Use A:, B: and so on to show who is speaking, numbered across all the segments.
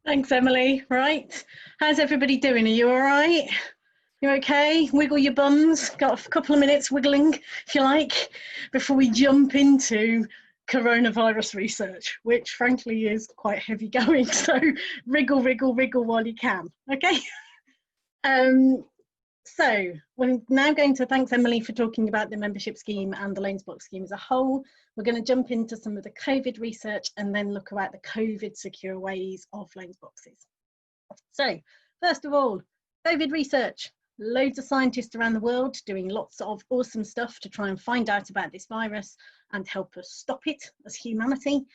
A: Thanks, Emily. Right. How's everybody doing? Are you all right? You okay? Wiggle your bums. Got a couple of minutes wiggling, if you like, before we jump into coronavirus research, which frankly is quite heavy going. So wriggle, wriggle, wriggle while you can. Okay. So we're now going to thanks Emily for talking about the membership scheme and the loans box scheme as a whole. We're going to jump into some of the COVID research and then look at the COVID secure ways of loans boxes. So first of all, COVID research. Loads of scientists around the world doing lots of awesome stuff to try and find out about this virus and help us stop it as humanity.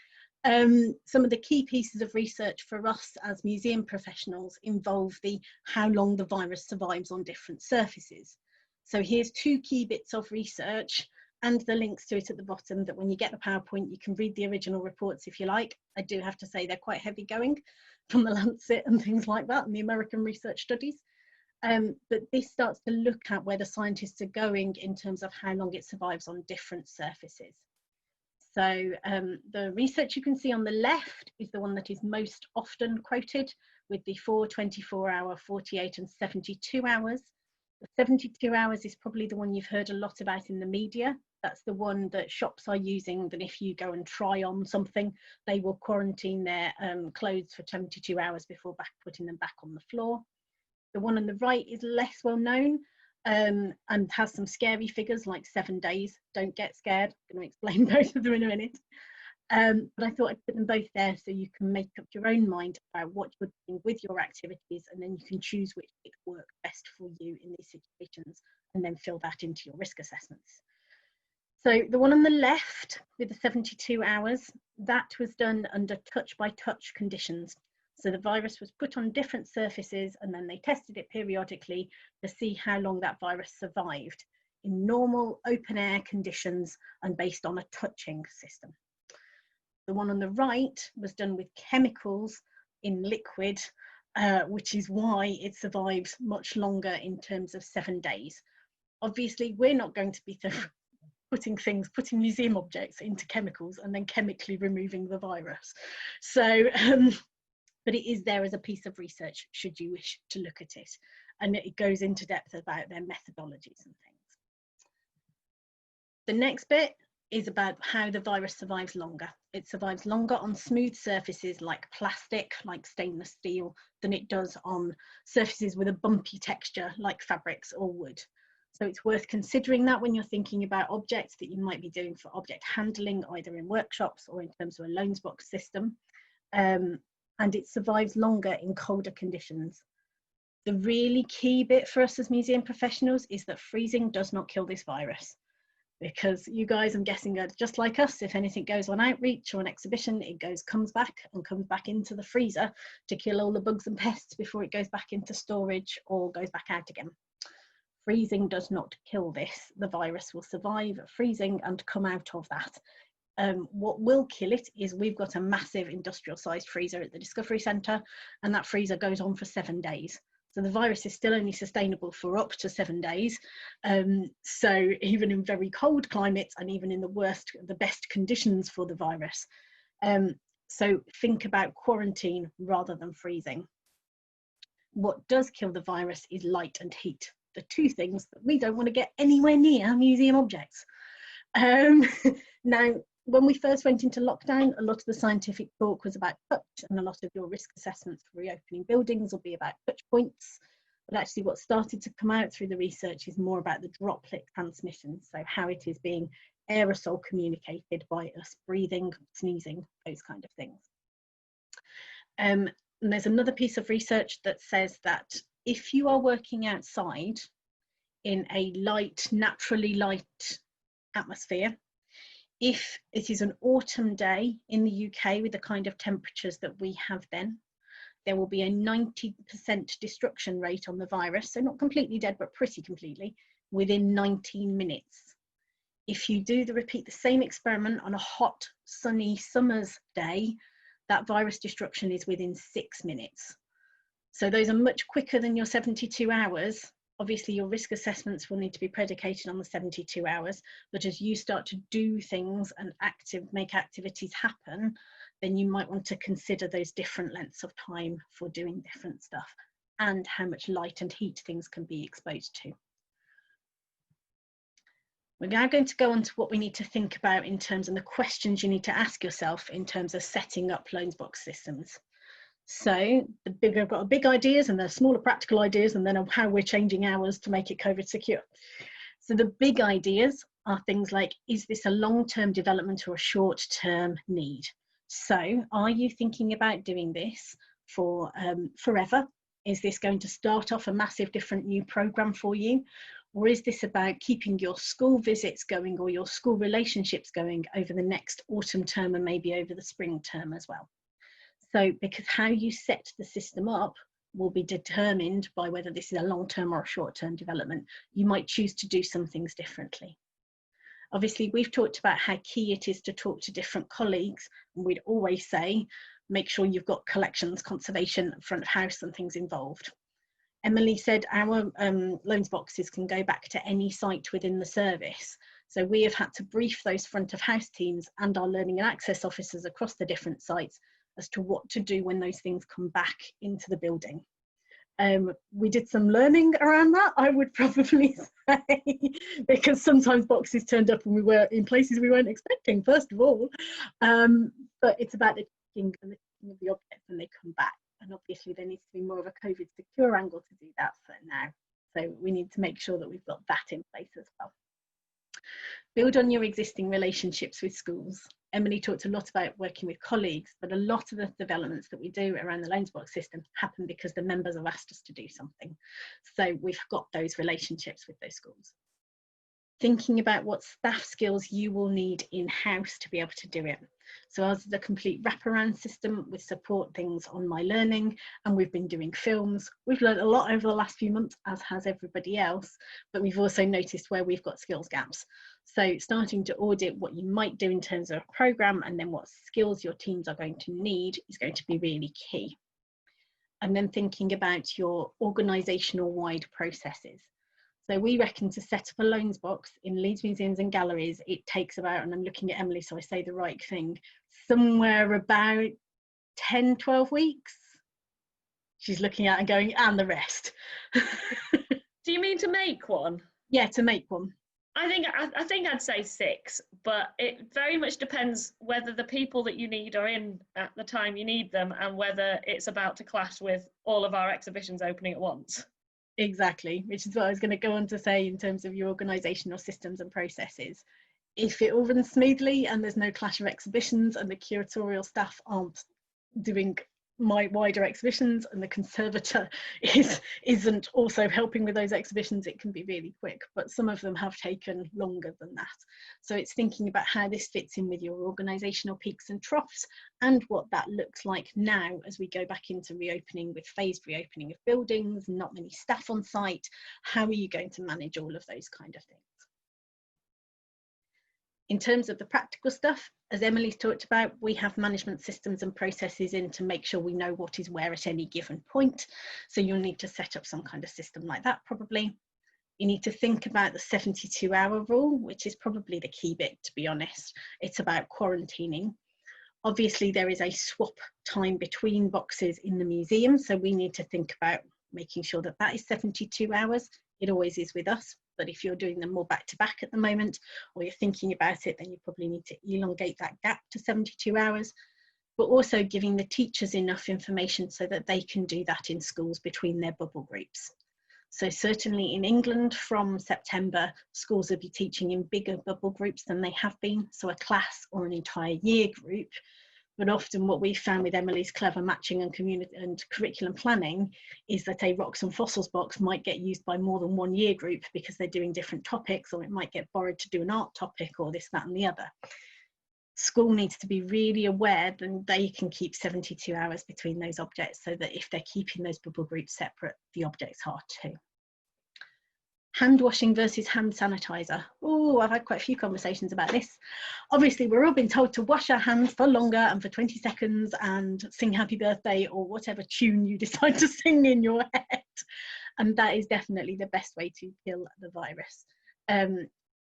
A: Some of the key pieces of research for us as museum professionals involve the how long the virus survives on different surfaces. So here's two key bits of research and the links to it at the bottom that when you get the PowerPoint, you can read the original reports if you like. I do have to say they're quite heavy going from the Lancet and things like that and the American research studies. But this starts to look at where the scientists are going in terms of how long it survives on different surfaces. So the research you can see on the left is the one that is most often quoted with the 4, 24 hour, 48 and 72 hours. The 72 hours is probably the one you've heard a lot about in the media. That's the one that shops are using, that if you go and try on something, they will quarantine their clothes for 72 hours before putting them back on the floor. The one on the right is less well known and has some scary figures like 7 days. Don't get scared. I'm going to explain both of them in a minute. But I thought I'd put them both there so you can make up your own mind about what you're doing with your activities, and then you can choose which bit works best for you in these situations and then fill that into your risk assessments. So the one on the left with the 72 hours, that was done under touch by touch conditions. So the virus was put on different surfaces and then they tested it periodically to see how long that virus survived in normal open air conditions and based on a touching system. The one on the right was done with chemicals in liquid, which is why it survives much longer in terms of 7 days. Obviously, we're not going to be putting museum objects into chemicals and then chemically removing the virus. So, but it is there as a piece of research should you wish to look at it. And it goes into depth about their methodologies and things. The next bit is about how the virus survives longer. It survives longer on smooth surfaces like plastic, like stainless steel, than it does on surfaces with a bumpy texture like fabrics or wood. So it's worth considering that when you're thinking about objects that you might be doing for object handling, either in workshops or in terms of a loans box system. And it survives longer in colder conditions. The really key bit for us as museum professionals is that freezing does not kill this virus, because you guys, I'm guessing, are just like us. If anything goes on outreach or an exhibition, it comes back into the freezer to kill all the bugs and pests before it goes back into storage or goes back out again. Freezing does not kill this. The virus will survive freezing and come out of that. What will kill it is we've got a massive industrial sized freezer at the Discovery Centre, and that freezer goes on for 7 days. So the virus is still only sustainable for up to 7 days. So even in very cold climates and even in the best conditions for the virus. So think about quarantine rather than freezing. What does kill the virus is light and heat, the two things that we don't want to get anywhere near museum objects. Now, when we first went into lockdown, a lot of the scientific talk was about touch, and a lot of your risk assessments for reopening buildings will be about touch points. But actually what started to come out through the research is more about the droplet transmission, so how it is being aerosol communicated by us breathing, sneezing, those kind of things. And there's another piece of research that says that if you are working outside in a naturally light atmosphere, if it is an autumn day in the UK with the kind of temperatures that we have then, there will be a 90% destruction rate on the virus, so not completely dead, but pretty completely, within 19 minutes. If you repeat the same experiment on a hot, sunny summer's day, that virus destruction is within 6 minutes. So those are much quicker than your 72 hours. Obviously, your risk assessments will need to be predicated on the 72 hours, but as you start to do things and make activities happen, then you might want to consider those different lengths of time for doing different stuff and how much light and heat things can be exposed to. We're now going to go on to what we need to think about in terms of the questions you need to ask yourself in terms of setting up Loansbox systems. So I've got big ideas and the smaller practical ideas, and then how we're changing ours to make it COVID secure. So the big ideas are things like, is this a long-term development or a short-term need? So are you thinking about doing this for forever? Is this going to start off a massive different new program for you? Or is this about keeping your school visits going or your school relationships going over the next autumn term and maybe over the spring term as well? So because how you set the system up will be determined by whether this is a long-term or a short-term development. You might choose to do some things differently. Obviously, we've talked about how key it is to talk to different colleagues, and we'd always say, make sure you've got collections, conservation, front of house and things involved. Emily said our loans boxes can go back to any site within the service. So we have had to brief those front of house teams and our learning and access officers across the different sites as to what to do when those things come back into the building. We did some learning around that, I would probably say, because sometimes boxes turned up and we were in places we weren't expecting, first of all. But it's about the checking and the checking of the objects when they come back. And obviously there needs to be more of a COVID secure angle to do that for now. So we need to make sure that we've got that in place as well. Build on your existing relationships with schools. Emily talked a lot about working with colleagues, but a lot of the developments that we do around the Loansbox system happen because the members have asked us to do something. So we've got those relationships with those schools. Thinking about what staff skills you will need in-house to be able to do it. So ours is a complete wraparound system with support things on My Learning, and we've been doing films. We've learned a lot over the last few months, as has everybody else, but we've also noticed where we've got skills gaps. So starting to audit what you might do in terms of a programme and then what skills your teams are going to need is going to be really key. And then thinking about your organisational wide processes. So we reckon to set up a loans box in Leeds Museums and Galleries, it takes about, and I'm looking at Emily so I say the right thing, somewhere about 10, 12 weeks. She's looking at and going, and the rest.
B: Do you mean to make one?
A: Yeah, to make one.
B: I think I'd say 6, but it very much depends whether the people that you need are in at the time you need them and whether it's about to clash with all of our exhibitions opening at once.
A: Exactly, which is what I was going to go on to say in terms of your organisational systems and processes. If it all runs smoothly and there's no clash of exhibitions and the curatorial staff aren't doing my wider exhibitions and the conservator isn't also helping with those exhibitions, it can be really quick, but some of them have taken longer than that. So it's thinking about how this fits in with your organisational peaks and troughs and what that looks like now as we go back into reopening with phased reopening of buildings, not many staff on site. How are you going to manage all of those kind of things? In terms of the practical stuff, as Emily's talked about, we have management systems and processes in to make sure we know what is where at any given point. So you'll need to set up some kind of system like that probably. You need to think about the 72-hour rule, which is probably the key bit, to be honest. It's about quarantining. Obviously, there is a swap time between boxes in the museum, so we need to think about making sure that that is 72 hours. It always is with us. But if you're doing them more back to back at the moment, or you're thinking about it, then you probably need to elongate that gap to 72 hours, but also giving the teachers enough information so that they can do that in schools between their bubble groups. So certainly in England from September, schools will be teaching in bigger bubble groups than they have been. So a class or an entire year group. But often what we found with Emily's clever matching and community and curriculum planning is that a rocks and fossils box might get used by more than one year group because they're doing different topics, or it might get borrowed to do an art topic or this, that and the other. School needs to be really aware that they can keep 72 hours between those objects so that if they're keeping those bubble groups separate, the objects are too. Hand washing versus hand sanitizer. Oh, I've had quite a few conversations about this. Obviously, we're all being told to wash our hands for longer and for 20 seconds and sing happy birthday or whatever tune you decide to sing in your head. And that is definitely the best way to kill the virus.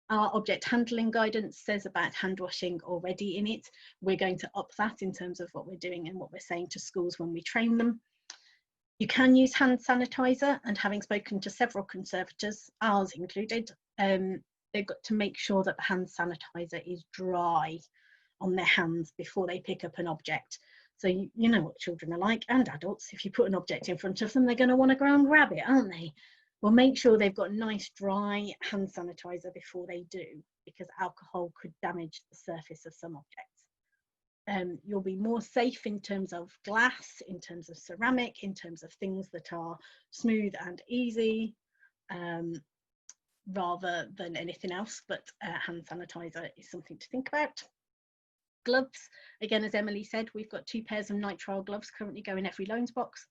A: Our object handling guidance says about hand washing already in it. We're going to up that in terms of what we're doing and what we're saying to schools when we train them. You can use hand sanitizer, and having spoken to several conservators, ours included, they've got to make sure that the hand sanitizer is dry on their hands before they pick up an object. So you know what children are like, and adults. If you put an object in front of them, they're going to want to go and grab it, aren't they? Well, make sure they've got nice dry hand sanitizer before they do, because alcohol could damage the surface of some objects. You'll be more safe in terms of glass, in terms of ceramic, in terms of things that are smooth and easy, rather than anything else, but hand sanitizer is something to think about. Gloves, again, as Emily said, we've got 2 pairs of nitrile gloves currently go in every loans box.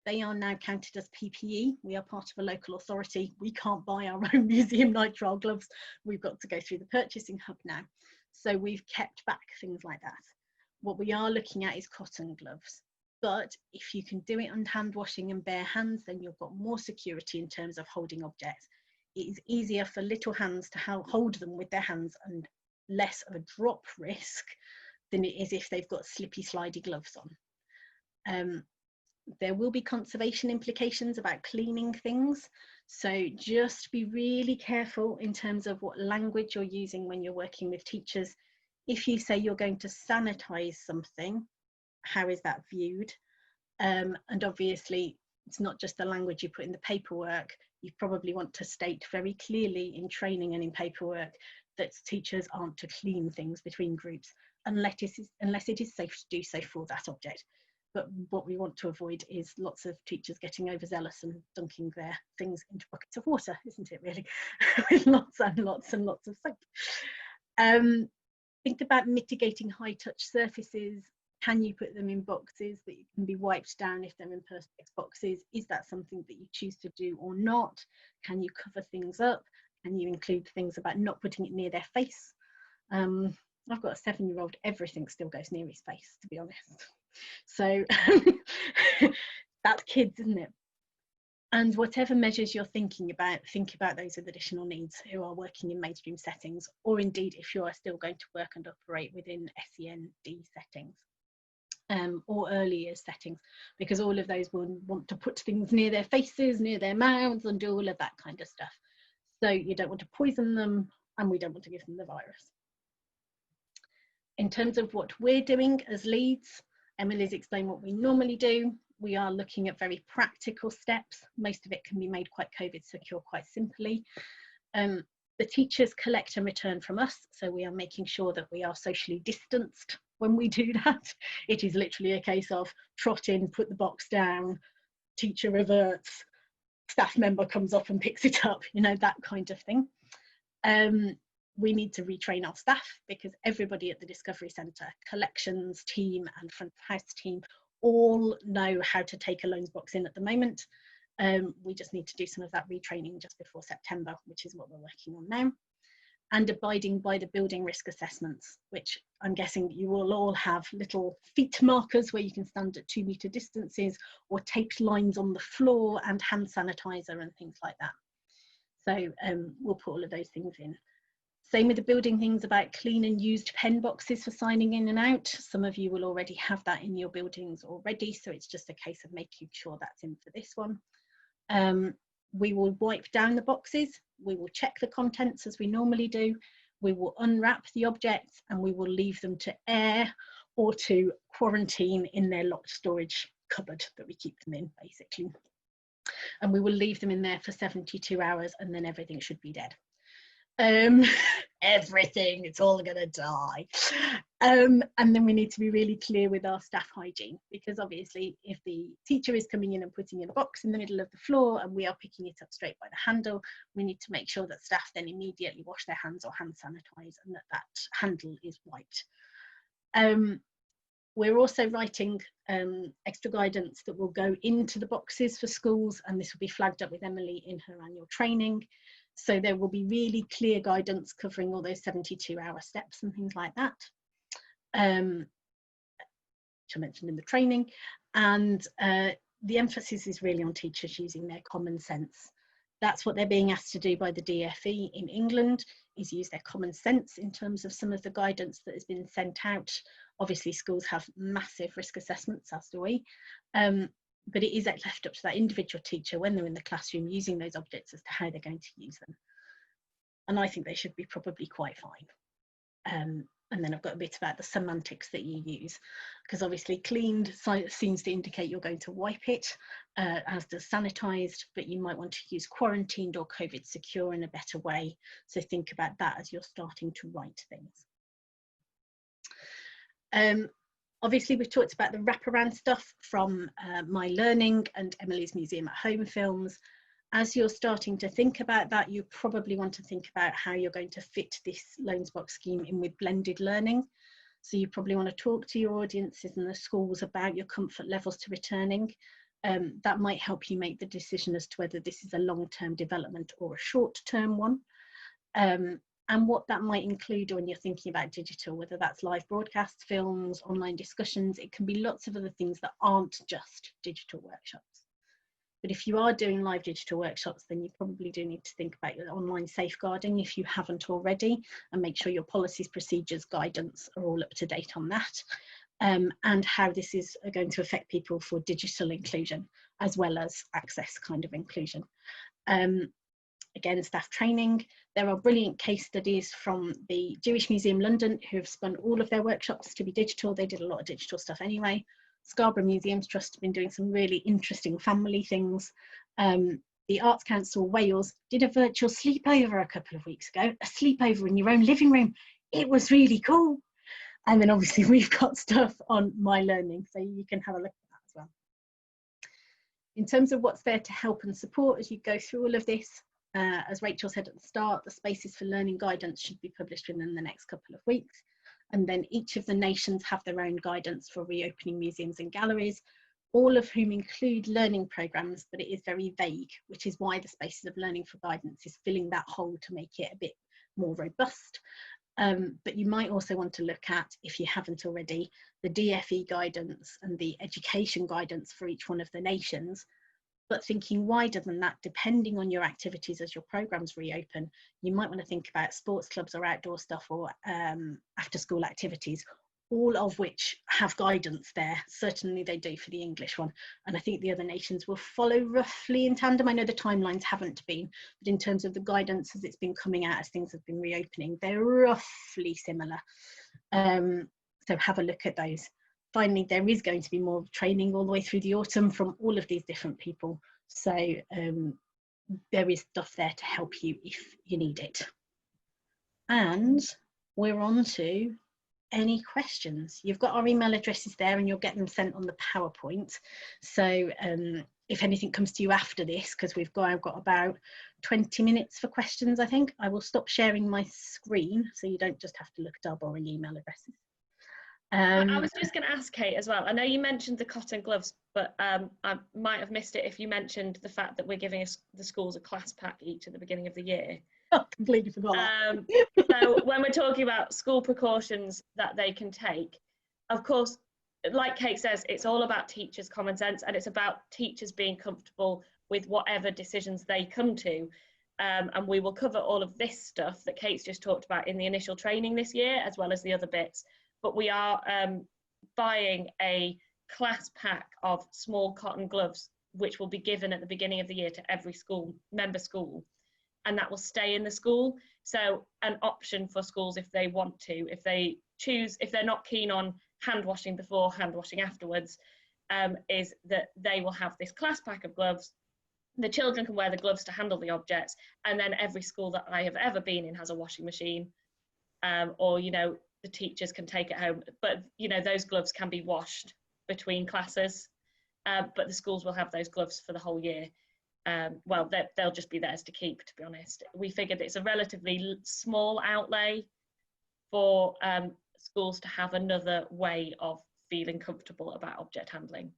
A: They are now counted as PPE. We are part of a local authority. We can't buy our own museum nitrile gloves. We've got to go through the purchasing hub now. So we've kept back things like that. What we are looking at is cotton gloves. But if you can do it on hand washing and bare hands, then you've got more security in terms of holding objects. It is easier for little hands to hold them with their hands and less of a drop risk than it is if they've got slippy, slidey gloves on. There will be conservation implications about cleaning things, so just be really careful in terms of what language you're using when you're working with teachers. If you say you're going to sanitize something, how is that viewed? And obviously it's not just the language you put in the paperwork. You probably want to state very clearly in training and in paperwork that teachers aren't to clean things between groups unless it is safe to do so for that object. But what we want to avoid is lots of teachers getting overzealous and dunking their things into buckets of water, isn't it really? With lots and lots and lots of soap. Think about mitigating high touch surfaces. Can you put them in boxes that can be wiped down if they're in perspex boxes? Is that something that you choose to do or not? Can you cover things up? Can you include things about not putting it near their face? I've got a 7-year-old, everything still goes near his face, to be honest. So that's kids, isn't it? And whatever measures you're thinking about, think about those with additional needs who are working in mainstream settings, or indeed if you are still going to work and operate within SEND settings. Or early years settings, because all of those will want to put things near their faces, near their mouths, and do all of that kind of stuff. So you don't want to poison them, and we don't want to give them the virus. In terms of what we're doing as Leeds, Emily's explained what we normally do. We are looking at very practical steps. Most of it can be made quite COVID secure quite simply. The teachers collect and return from us, so we are making sure that we are socially distanced when we do that. It is literally a case of trot in, put the box down, teacher reverts, staff member comes up and picks it up, you know, that kind of thing. We need to retrain our staff because everybody at the Discovery Centre, collections team and front of house team, all know how to take a loans box in at the moment. We just need to do some of that retraining just before September, which is what we're working on now. And abiding by the building risk assessments, which I'm guessing you will all have little feet markers where you can stand at 2-metre distances, or taped lines on the floor and hand sanitizer and things like that. So we'll put all of those things in. Same with the building things about clean and used pen boxes for signing in and out. Some of you will already have that in your buildings already, so it's just a case of making sure that's in for this one. We will wipe down the boxes, we will check the contents as we normally do, we will unwrap the objects, and we will leave them to air or to quarantine in their locked storage cupboard that we keep them in, basically. And we will leave them in there for 72 hours, and then everything should be dead. Everything, it's all gonna die. And then we need to be really clear with our staff hygiene, because obviously if the teacher is coming in and putting in a box in the middle of the floor and we are picking it up straight by the handle, we need to make sure that staff then immediately wash their hands or hand sanitize, and that handle is wiped. We're also writing extra guidance that will go into the boxes for schools, and this will be flagged up with Emily in her annual training. So there will be really clear guidance covering all those 72-hour steps and things like that, which I mentioned in the training. And the emphasis is really on teachers using their common sense. That's what they're being asked to do by the DfE in England, is use their common sense in terms of some of the guidance that has been sent out. Obviously schools have massive risk assessments, as do we, but it is left up to that individual teacher when they're in the classroom using those objects as to how they're going to use them. And I think they should be probably quite fine. And then I've got a bit about the semantics that you use, because obviously cleaned seems to indicate you're going to wipe it, as does sanitized, but you might want to use quarantined or COVID secure in a better way. So think about that as you're starting to write things. Obviously we've talked about the wraparound stuff from My Learning and Emily's Museum at Home films. As you're starting to think about that, you probably want to think about how you're going to fit this Loansbox scheme in with blended learning. So you probably want to talk to your audiences and the schools about your comfort levels to returning. That might help you make the decision as to whether this is a long-term development or a short-term one. And what that might include when you're thinking about digital, whether that's live broadcasts, films, online discussions. It can be lots of other things that aren't just digital workshops. But if you are doing live digital workshops, then you probably do need to think about your online safeguarding if you haven't already, and make sure your policies, procedures, guidance are all up to date on that, and how this is going to affect people for digital inclusion as well as access kind of inclusion. Again, staff training. There are brilliant case studies from the Jewish Museum London who have spun all of their workshops to be digital. They did a lot of digital stuff anyway. Scarborough Museums Trust have been doing some really interesting family things. The Arts Council Wales did a virtual sleepover a couple of weeks ago, a sleepover in your own living room. It was really cool. And then obviously we've got stuff on My Learning, so you can have a look at that as well. In terms of what's there to help and support as you go through all of this, as Rachel said at the start, the Spaces for Learning guidance should be published within the next couple of weeks. And then each of the nations have their own guidance for reopening museums and galleries, all of whom include learning programmes, but it is very vague, which is why the Spaces of Learning for guidance is filling that hole to make it a bit more robust. But you might also want to look at, if you haven't already, the DfE guidance and the education guidance for each one of the nations. But thinking wider than that, depending on your activities as your programmes reopen, you might want to think about sports clubs or outdoor stuff or after school activities, all of which have guidance there. Certainly they do for the English one. And I think the other nations will follow roughly in tandem. I know the timelines haven't been, but in terms of the guidance as it's been coming out as things have been reopening, they're roughly similar. So have a look at those. Finally, there is going to be more training all the way through the autumn from all of these different people. So there is stuff there to help you if you need it. And we're on to any questions. You've got our email addresses there and you'll get them sent on the PowerPoint. So if anything comes to you after this, because I've got about 20 minutes for questions, I think, I will stop sharing my screen so you don't just have to look at our boring email addresses.
B: I was just going to ask Kate as well. I know you mentioned the cotton gloves, but I might have missed it if you mentioned the fact that we're giving the schools a class pack each at the beginning of the year.
A: Oh, completely forgot that.
B: So when we're talking about school precautions that they can take, of course, like Kate says, it's all about teachers' common sense, and it's about teachers being comfortable with whatever decisions they come to. And we will cover all of this stuff that Kate's just talked about in the initial training this year, as well as the other bits. But we are buying a class pack of small cotton gloves, which will be given at the beginning of the year to every school, member school, and that will stay in the school. So an option for schools if they want to, if they choose, if they're not keen on hand washing before, hand washing afterwards, is that they will have this class pack of gloves. The children can wear the gloves to handle the objects, and then every school that I have ever been in has a washing machine, or, you know, the teachers can take it home, but you know, those gloves can be washed between classes, but the schools will have those gloves for the whole year. Well, they'll just be theirs to keep, to be honest. We figured it's a relatively small outlay for schools to have another way of feeling comfortable about object handling.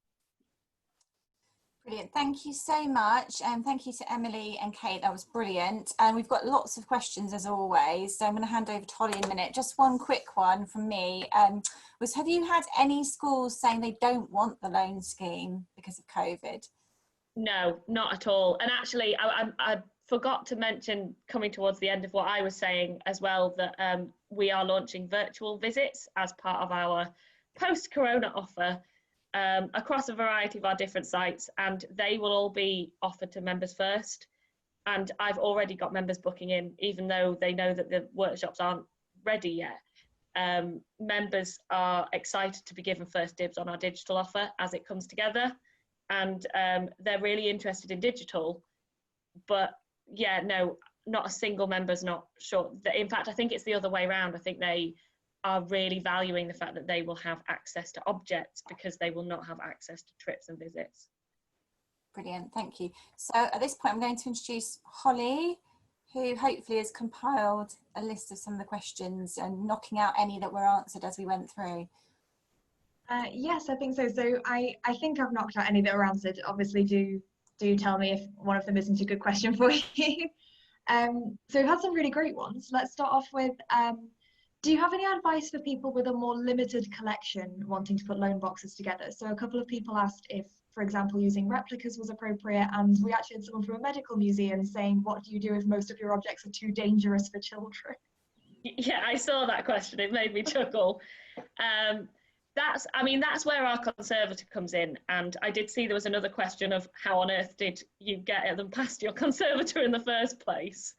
C: Brilliant, thank you so much, and thank you to Emily and Kate, that was brilliant. And we've got lots of questions as always, so I'm going to hand over to Holly in a minute. Just one quick one from me, have you had any schools saying they don't want the loan scheme because of COVID?
B: No, not at all. And actually, I forgot to mention, coming towards the end of what I was saying as well, that we are launching virtual visits as part of our post-corona offer across a variety of our different sites, and they will all be offered to members first. And I've already got members booking in, even though they know that the workshops aren't ready yet. Members are excited to be given first dibs on our digital offer as it comes together, and they're really interested in digital. But yeah, no, not a single member's not sure. In fact, I think it's the other way around. I think they are really valuing the fact that they will have access to objects because they will not have access to trips and visits.
C: Brilliant, thank you. So at this point, I'm going to introduce Holly, who hopefully has compiled a list of some of the questions and knocking out any that were answered as we went through.
D: Yes, I think so. So I think I've knocked out any that were answered. Obviously, do tell me if one of them isn't a good question for you. So we've had some really great ones. Let's start off with, do you have any advice for people with a more limited collection wanting to put loan boxes together? So a couple of people asked if, for example, using replicas was appropriate, and we actually had someone from a medical museum saying, what do you do if most of your objects are too dangerous for children?
B: Yeah, I saw that question. It made me chuckle. That's where our conservator comes in. And I did see there was another question of how on earth did you get them past your conservator in the first place?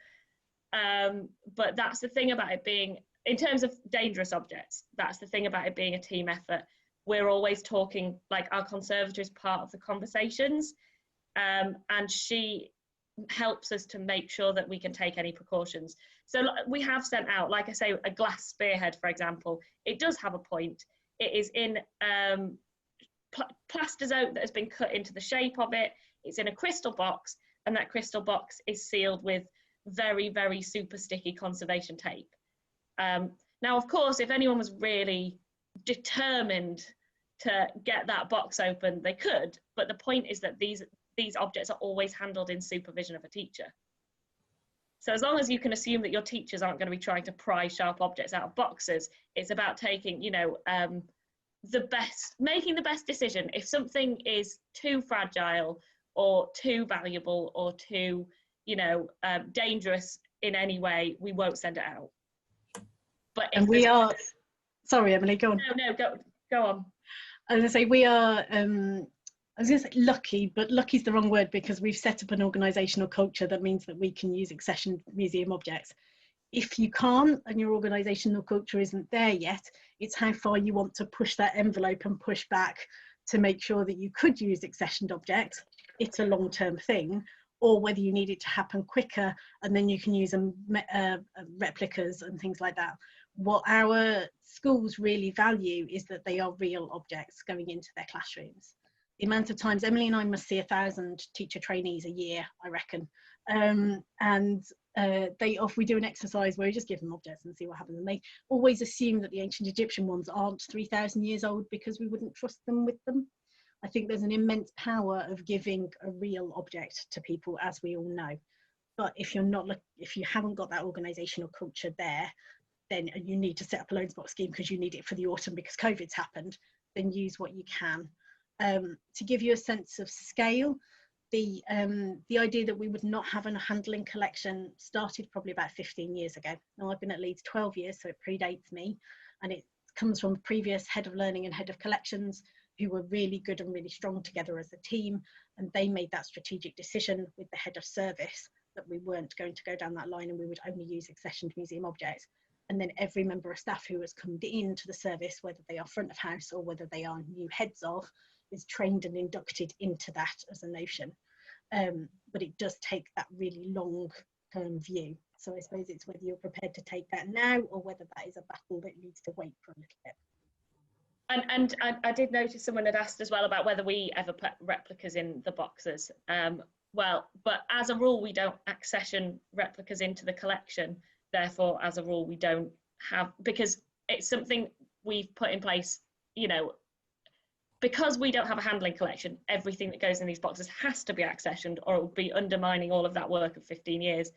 B: But that's the thing about it being, in terms of dangerous objects, that's the thing about it being a team effort. We're always talking, like, our conservator is part of the conversations, and she helps us to make sure that we can take any precautions. So we have sent out, like I say, a glass spearhead, for example. It does have a point. It is in plastizote that has been cut into the shape of it. It's in a crystal box, and that crystal box is sealed with very, very super sticky conservation tape. Now, of course, if anyone was really determined to get that box open, they could, but the point is that these objects are always handled in supervision of a teacher. So as long as you can assume that your teachers aren't going to be trying to pry sharp objects out of boxes, it's about taking, making the best decision. If something is too fragile or too valuable or too, dangerous in any way, we won't send it out. But if we are,
A: sorry, Emily, go on.
B: No, go on.
A: I was going to say we are, I was going to say lucky, but lucky is the wrong word, because we've set up an organisational culture that means that we can use accessioned museum objects. If you can't and your organisational culture isn't there yet, it's how far you want to push that envelope and push back to make sure that you could use accessioned objects. It's a long-term thing, or whether you need it to happen quicker and then you can use replicas and things like that. What our schools really value is that they are real objects going into their classrooms. The amount of times Emily and I must see 1,000 teacher trainees a year, I reckon. We do an exercise where we just give them objects and see what happens. And they always assume that the ancient Egyptian ones aren't 3,000 years old because we wouldn't trust them with them. I think there's an immense power of giving a real object to people, as we all know. But if you haven't got that organisational culture there, then you need to set up a loans box scheme because you need it for the autumn because COVID's happened, then use what you can. To give you a sense of scale, the idea that we would not have a handling collection started probably about 15 years ago. Now, I've been at Leeds 12 years, so it predates me, and it comes from the previous head of learning and head of collections, who were really good and really strong together as a team, and they made that strategic decision with the head of service that we weren't going to go down that line and we would only use accessioned museum objects. And then every member of staff who has come into the service, whether they are front of house or whether they are new heads of, is trained and inducted into that as a notion. But it does take that really long-term view. So I suppose it's whether you're prepared to take that now or whether that is a battle that needs to wait for a little bit.
B: And I did notice someone had asked as well about whether we ever put replicas in the boxes. Well, but as a rule, we don't accession replicas into the collection. Therefore, as a rule, we don't have, because it's something we've put in place, because we don't have a handling collection, everything that goes in these boxes has to be accessioned or it will be undermining all of that work of 15 years.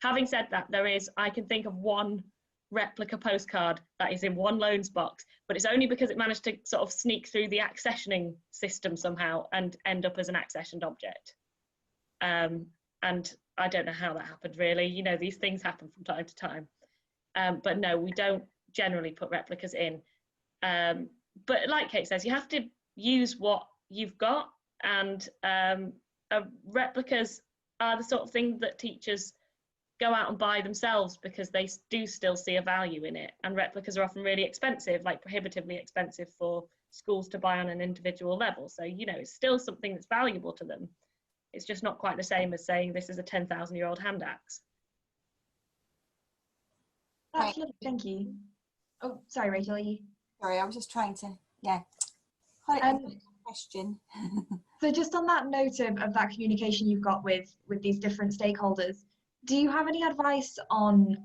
B: Having said that, I can think of one replica postcard that is in one loans box, but it's only because it managed to sort of sneak through the accessioning system somehow and end up as an accessioned object. and I don't know how that happened really. You know, these things happen from time to time, but no, we don't generally put replicas in. But like Kate says, you have to use what you've got, and replicas are the sort of thing that teachers go out and buy themselves because they do still see a value in it, and replicas are often really expensive, like prohibitively expensive for schools to buy on an individual level. So, you know, it's still something that's valuable to them. It's just not quite the same as saying this is a 10,000-year-old hand axe.
D: That's lovely, thank you. Oh, sorry, Rachel, are you?
C: Sorry, I was just trying to, question.
D: So just on that note of that communication you've got with these different stakeholders, do you have any advice on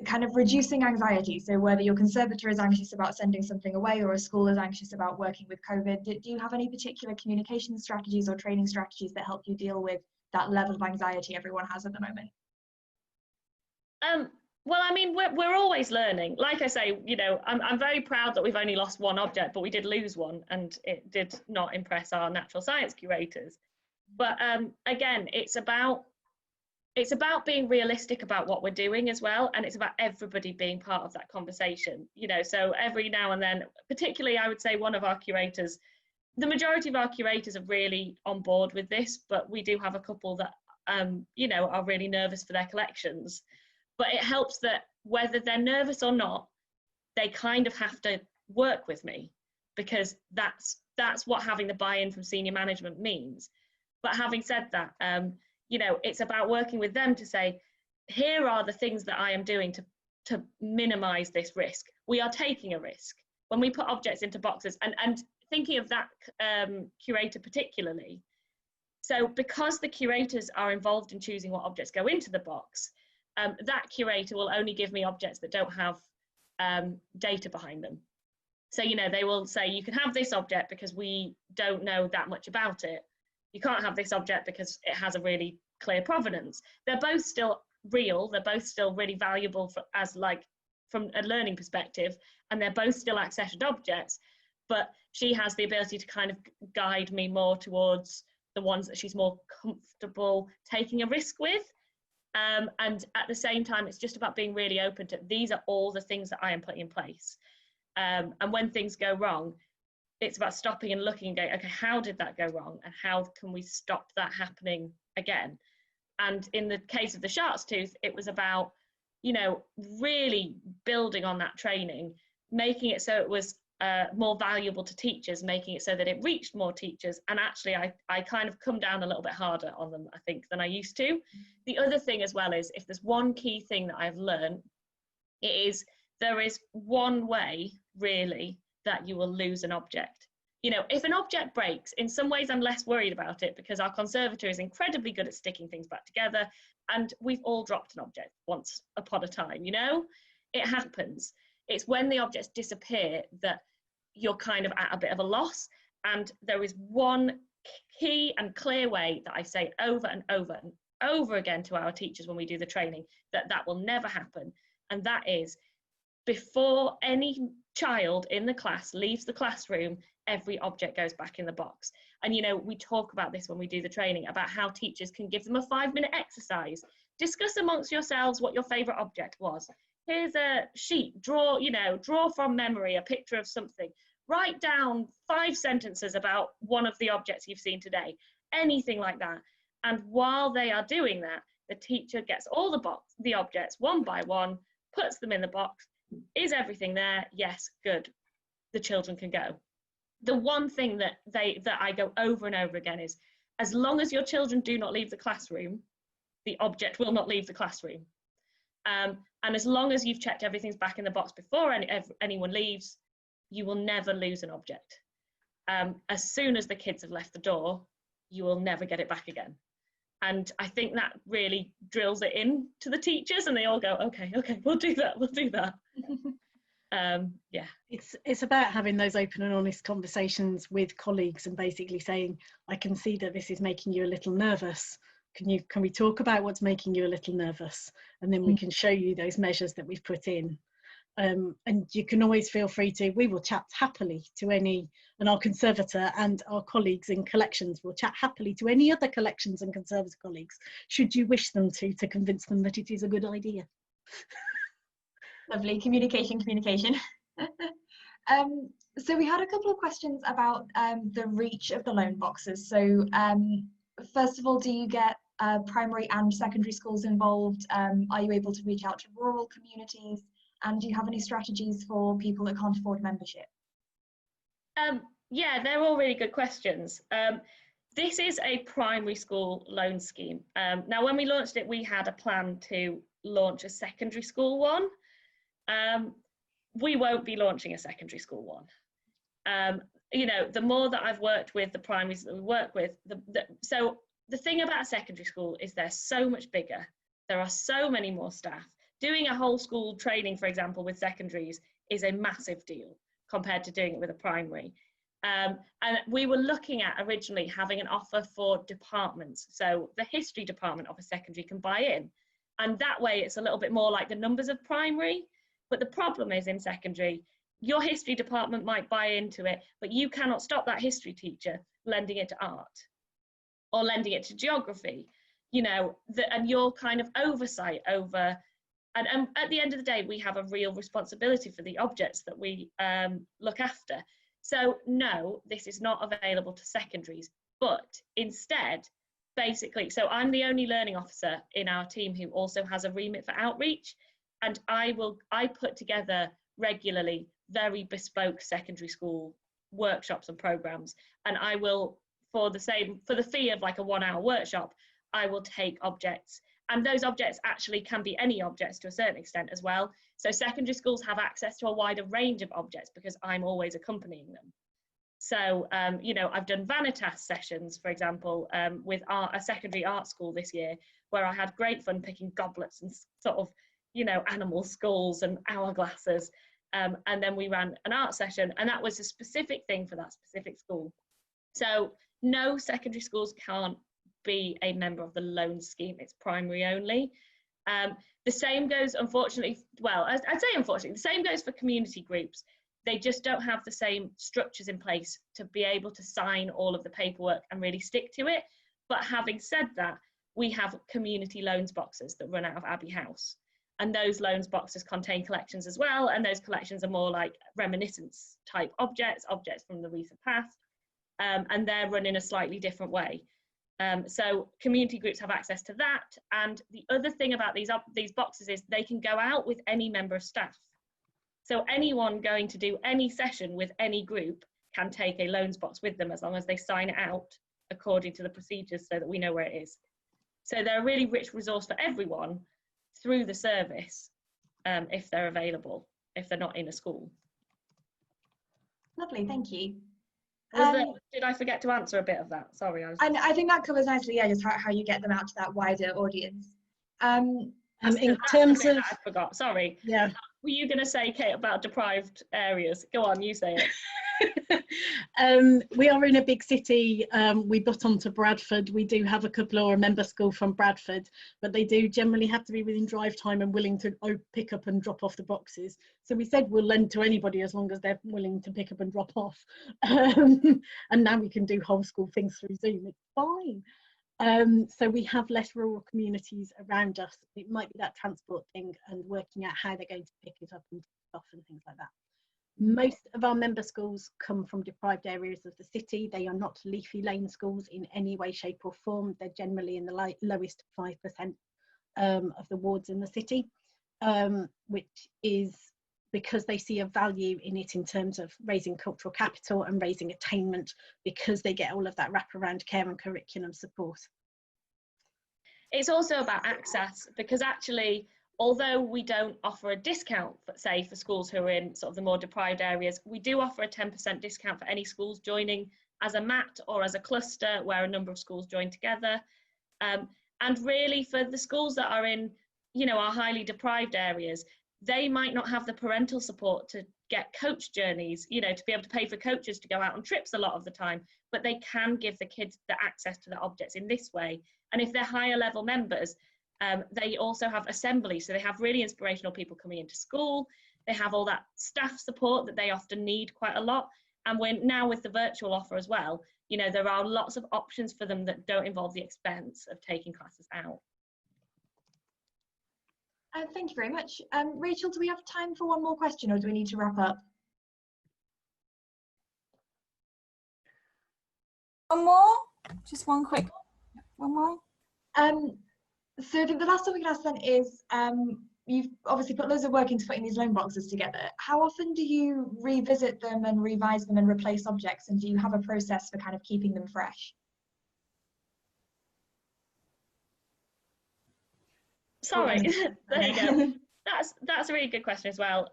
D: kind of reducing anxiety? So whether your conservator is anxious about sending something away or a school is anxious about working with COVID, do you have any particular communication strategies or training strategies that help you deal with that level of anxiety everyone has at the moment?
B: Well, I mean, we're always learning. Like I say, you know, I'm very proud that we've only lost one object, but we did lose one, and it did not impress our natural science curators. But again, it's about being realistic about what we're doing as well, and it's about everybody being part of that conversation. You know, so every now and then, particularly I would say one of our curators, the majority of our curators are really on board with this, but we do have a couple that you know, are really nervous for their collections. But it helps that whether they're nervous or not, they kind of have to work with me, because that's what having the buy-in from senior management means. But having said that, you know, it's about working with them to say, here are the things that I am doing to minimize this risk. We are taking a risk when we put objects into boxes, and thinking of that curator particularly. So because the curators are involved in choosing what objects go into the box, that curator will only give me objects that don't have data behind them. So, you know, they will say, you can have this object because we don't know that much about it. You can't have this object because it has a really clear provenance. They're both still real. They're both still really valuable from a learning perspective, and they're both still accessioned objects. But she has the ability to kind of guide me more towards the ones that she's more comfortable taking a risk with. And at the same time, it's just about being really open to, these are all the things that I am putting in place. And when things go wrong, it's about stopping and looking and going, okay, how did that go wrong? And how can we stop that happening again? And in the case of the shark's tooth, it was about, you know, really building on that training, making it so it was more valuable to teachers, making it so that it reached more teachers. And actually, I kind of come down a little bit harder on them, I think, than I used to. The other thing as well is, if there's one key thing that I've learned, it is there is one way, really, that you will lose an object. You know, if an object breaks, in some ways I'm less worried about it, because our conservator is incredibly good at sticking things back together, and we've all dropped an object once upon a time, you know? It happens. It's when the objects disappear that you're kind of at a bit of a loss. And there is one key and clear way that I say over and over and over again to our teachers when we do the training, that will never happen. And that is, before any child in the class leaves the classroom, every object goes back in the box. And, you know, we talk about this when we do the training, about how teachers can give them a 5-minute exercise. Discuss amongst yourselves what your favourite object was. Here's a sheet, draw from memory a picture of something. Write down 5 sentences about one of the objects you've seen today, anything like that. And while they are doing that, the teacher gets all the objects one by one, puts them in the box. Is everything there? Yes, good. The children can go. The one thing that I go over and over again is, as long as your children do not leave the classroom, the object will not leave the classroom. And as long as you've checked everything's back in the box before anyone leaves, you will never lose an object. As soon as the kids have left the door, you will never get it back again. And I think that really drills it in to the teachers, and they all go, okay, we'll do that. Yeah.
A: It's about having those open and honest conversations with colleagues, and basically saying, I can see that this is making you a little nervous. Can we talk about what's making you a little nervous? And then we can show you those measures that we've put in. and you can always feel free to, we will chat happily to any, and our conservator and our colleagues in collections will chat happily to any other collections and conservator colleagues, should you wish them to convince them that it is a good idea.
D: Lovely, communication. So we had a couple of questions about the reach of the loan boxes. So first of all, do you get primary and secondary schools involved? Are you able to reach out to rural communities? And do you have any strategies for people that can't afford membership?
B: Yeah, they're all really good questions. This is a primary school loan scheme. Now, when we launched it, we had a plan to launch a secondary school one. We won't be launching a secondary school one. You know, the more that I've worked with the primaries that we work with, so the thing about a secondary school is they're so much bigger. There are so many more staff. Doing a whole school training, for example, with secondaries is a massive deal compared to doing it with a primary. And we were looking at originally having an offer for departments. So the history department of a secondary can buy in. And that way it's a little bit more like the numbers of primary. But the problem is in secondary, your history department might buy into it, but you cannot stop that history teacher lending it to art or lending it to geography, you know, and your kind of oversight over, and at the end of the day, we have a real responsibility for the objects that we look after. So no, this is not available to secondaries, but instead, basically, so I'm the only learning officer in our team who also has a remit for outreach, and I put together regularly very bespoke secondary school workshops and programs, and I will, for the fee of like a 1-hour workshop, I will take objects, and those objects actually can be any objects to a certain extent as well. So secondary schools have access to a wider range of objects because I'm always accompanying them. So, you know, I've done Vanitas sessions, for example, with a secondary art school this year, where I had great fun picking goblets and sort of, you know, animal skulls and hourglasses. And then we ran an art session, and that was a specific thing for that specific school. So no, secondary schools can't be a member of the loan scheme. It's primary only. The same goes, unfortunately, well, I'd say unfortunately, the same goes for community groups. They just don't have the same structures in place to be able to sign all of the paperwork and really stick to it. But having said that, we have community loans boxes that run out of Abbey House. And those loans boxes contain collections as well. And those collections are more like reminiscence type objects from the recent past. And they're run in a slightly different way. So community groups have access to that. And the other thing about these boxes is they can go out with any member of staff. So anyone going to do any session with any group can take a loans box with them as long as they sign it out according to the procedures so that we know where it is. So they're a really rich resource for everyone through the service, if they're available, if they're not in a school.
D: Lovely, thank you.
B: Did I forget to answer a bit of that? Sorry.
D: I think that covers nicely, yeah, just how you get them out to that wider audience.
A: In terms of,
B: I forgot, sorry.
A: Yeah.
B: Were you going to say, Kate, about deprived areas? Go on, you say it.
A: We are in a big city. We butt onto Bradford. We do have a couple or a member school from Bradford, but they do generally have to be within drive time and willing to pick up and drop off the boxes. So we said we'll lend to anybody as long as they're willing to pick up and drop off. And now we can do whole school things through Zoom. It's fine. So we have less rural communities around us. It might be that transport thing and working out how they're going to pick it up and off and things like that. Most of our member schools come from deprived areas of the city. They are not leafy lane schools in any way, shape or form. They're generally in the lowest 5% of the wards in the city, which is because they see a value in it in terms of raising cultural capital and raising attainment, because they get all of that wraparound care and curriculum support.
B: It's also about access, because actually, although we don't offer a discount, say, for schools who are in sort of the more deprived areas, we do offer a 10% discount for any schools joining as a MAT or as a cluster where a number of schools join together. And really for the schools that are in, you know, our highly deprived areas, they might not have the parental support to get coach journeys, you know, to be able to pay for coaches to go out on trips a lot of the time, but they can give the kids the access to the objects in this way. And if they're higher level members, they also have assembly, so they have really inspirational people coming into school. they have all that staff support that they often need quite a lot. And we're now with the virtual offer as well, you know, there are lots of options for them that don't involve the expense of taking classes out.
D: Thank you very much. Rachel, do we have time for one more question, or do we need to wrap up?
C: One more? Just one quick, one more?
D: So the last one we can ask then is, you've obviously put loads of work into putting these loan boxes together. How often do you revisit them and revise them and replace objects? And do you have a process for kind of keeping them fresh?
B: Sorry, there you go. That's a really good question as well.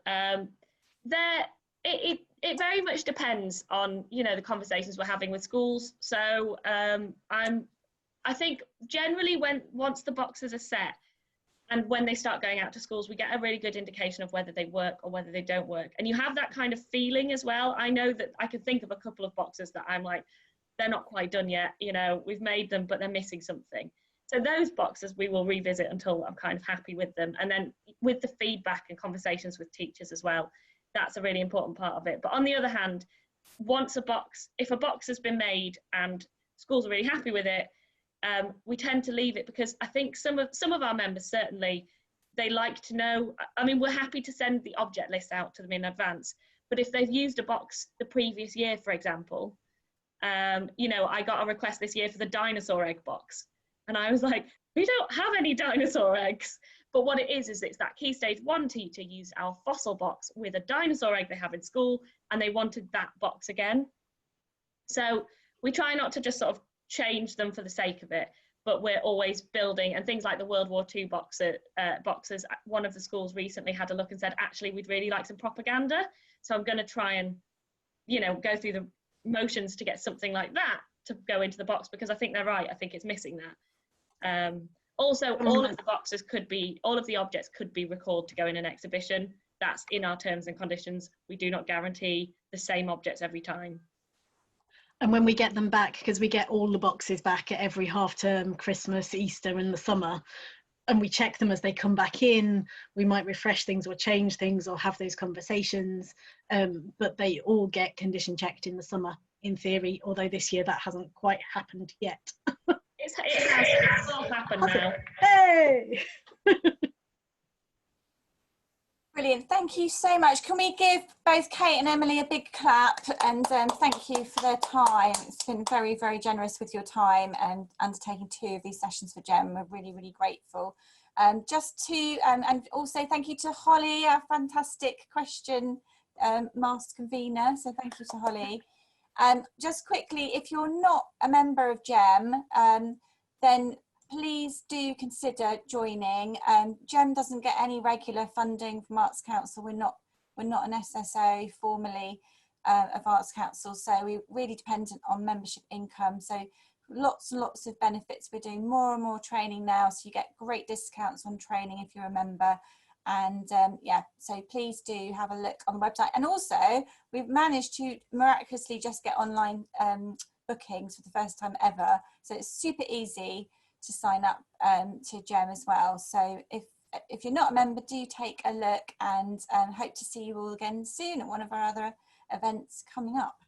B: It very much depends on, you know, the conversations we're having with schools. So I think generally once the boxes are set and when they start going out to schools, we get a really good indication of whether they work or whether they don't work. And you have that kind of feeling as well. I know that I can think of a couple of boxes that I'm like, they're not quite done yet. You know, we've made them, but they're missing something. So those boxes we will revisit until I'm kind of happy with them. And then with the feedback and conversations with teachers as well, that's a really important part of it. But on the other hand, if a box has been made and schools are really happy with it, we tend to leave it, because I think some of our members, certainly, they like to know. I mean, we're happy to send the object list out to them in advance, but if they've used a box the previous year, for example, you know, I got a request this year for the dinosaur egg box, and I was like, we don't have any dinosaur eggs. But what it is it's that Key Stage 1 teacher used our fossil box with a dinosaur egg they have in school, and they wanted that box again. So we try not to just sort of change them for the sake of it, but we're always building. And things like the World War II boxes, one of the schools recently had a look and said, actually, we'd really like some propaganda. So I'm going to try and, you know, go through the motions to get something like that to go into the box, because I think they're right. I think it's missing that. Also, all of the objects could be recalled to go in an exhibition. That's in our terms and conditions. We do not guarantee the same objects every time.
A: And when we get them back, because we get all the boxes back at every half term, Christmas, Easter and the summer, and we check them as they come back in, we might refresh things or change things or have those conversations, but they all get condition checked in the summer, in theory, although this year that hasn't quite happened yet.
B: It's all happened now.
A: Hey!
C: Brilliant, thank you so much. Can we give both Kate and Emily a big clap, and thank you for their time. It's been very, very generous with your time and undertaking 2 of these sessions for GEM. We're really, really grateful. And also thank you to Holly, our fantastic question master convener. So thank you to Holly. Just quickly, if you're not a member of GEM, then please do consider joining. GEM doesn't get any regular funding from Arts Council. We're not an SSO formally of Arts Council, so we're really dependent on membership income. So lots and lots of benefits. We're doing more and more training now, so you get great discounts on training if you're a member. And yeah, so please do have a look on the website. And also, we've managed to miraculously just get online bookings for the first time ever. So it's super easy to sign up to GEM as well. So if you're not a member, do take a look, and hope to see you all again soon at one of our other events coming up.